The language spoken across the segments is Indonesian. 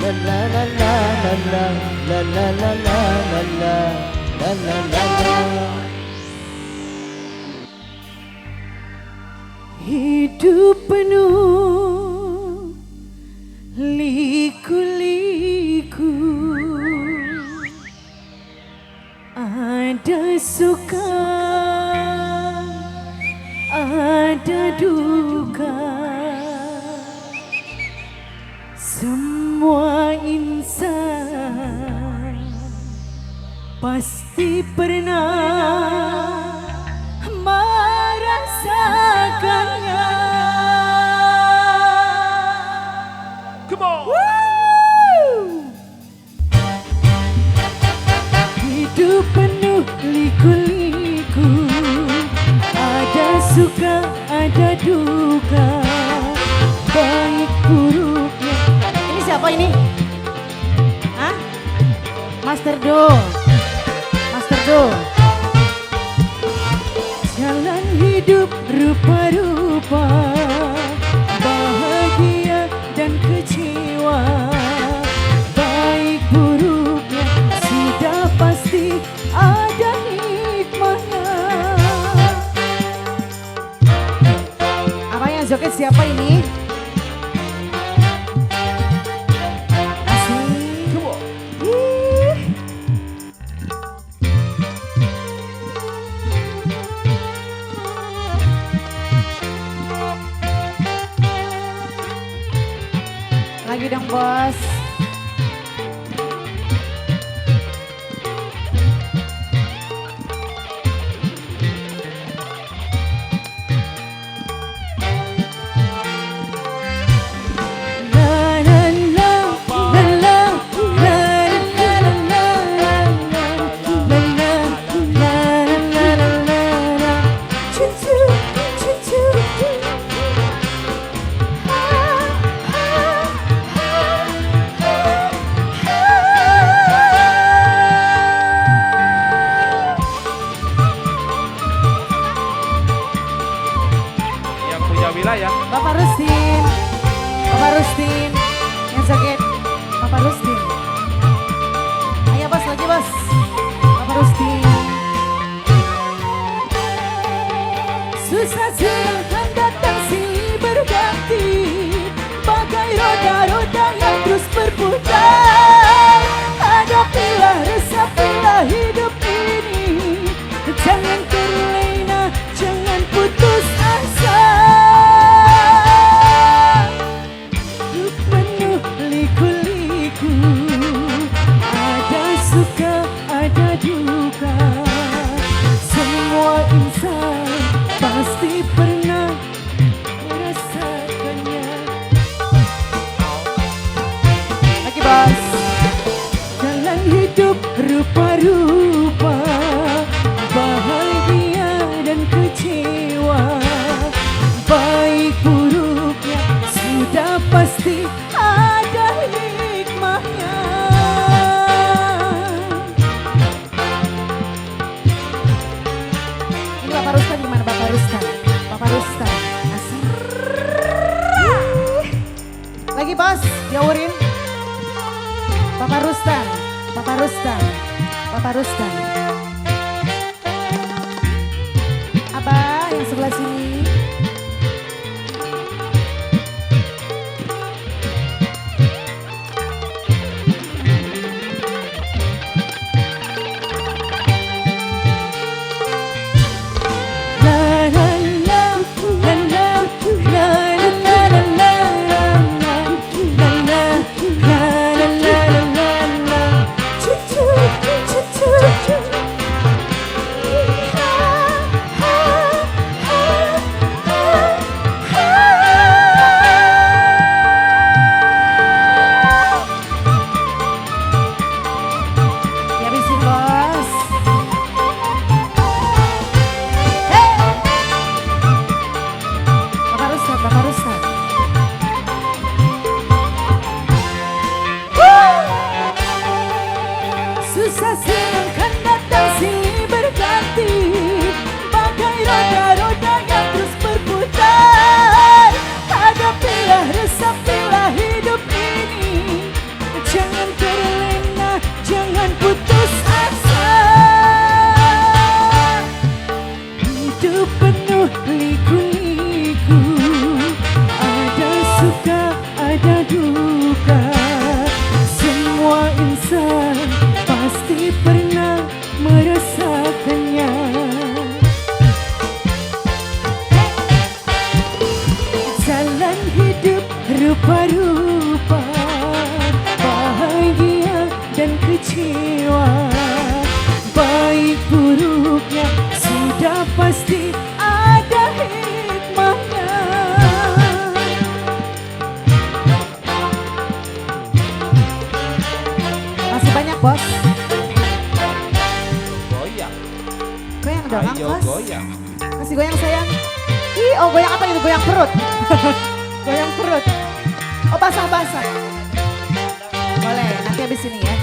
la la la la la la la la la la la la la. Hidup penuh liku-liku, ada suka, ada duka. Semua insan pasti pernah merasakannya. Come on. Woo! Hidup penuh liku-liku, ada suka, ada duka, baik buruknya. Ini siapa ini? Hah? Master Do. Master Do. Jalan hidup rupa-rupa, bahagia dan kecewa, baik buruknya sudah pasti ada hikmahnya. Apa yang joget siapa ini? Lagi dong bos. Wilayah. Bapak Rustin, Bapak Rustin, yang sakit, Bapak Rustin. Ayo bos, lagi bos, Bapak Rustin. Susah silahkan datang silih berganti, bagai roda-roda yang terus berputar. Hadapilah, resapilah hidup ini, jangan terlena, jangan putus asa. Ada duka, semua insan pasti pernah merasakannya. Lagi bos. Jalan hidup rupa-rupa, bahagia dan kecewa, baik buruknya sudah pasti ada hikmahnya. Bapak Rustan gimana Bapak Rustan? Bapak Rustan, asik. Lagi bos, jaurin. Bapak Rustan, Bapak Rustan, Bapak Rustan. Abah yang sebelah sini. rupa-rupa, bahagia dan kecewa, baik buruknya sudah pasti ada hikmahnya. Masih banyak bos. Goyang. Goyang dong Ayo bos. goyang. Masih goyang sayang. Ih, oh goyang apa itu? Goyang perut. Goyang perut. Oh basah-basah. Boleh, nanti habis ini ya.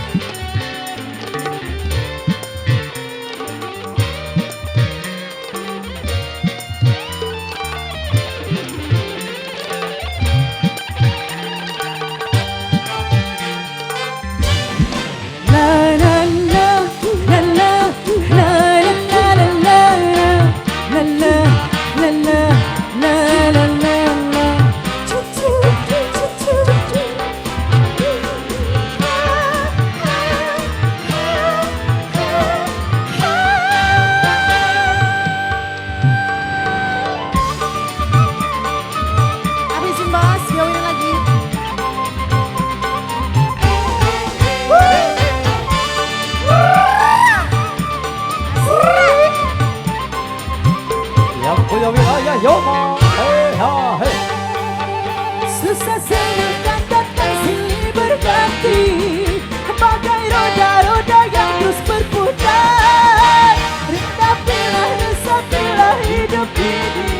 Habisin bos, biawin lagi. Yang punya wilayah Yomo, hei ha hei. Susah senang dan datang silih berganti, bagai roda-roda yang terus berputar. Resapilah hidup ini.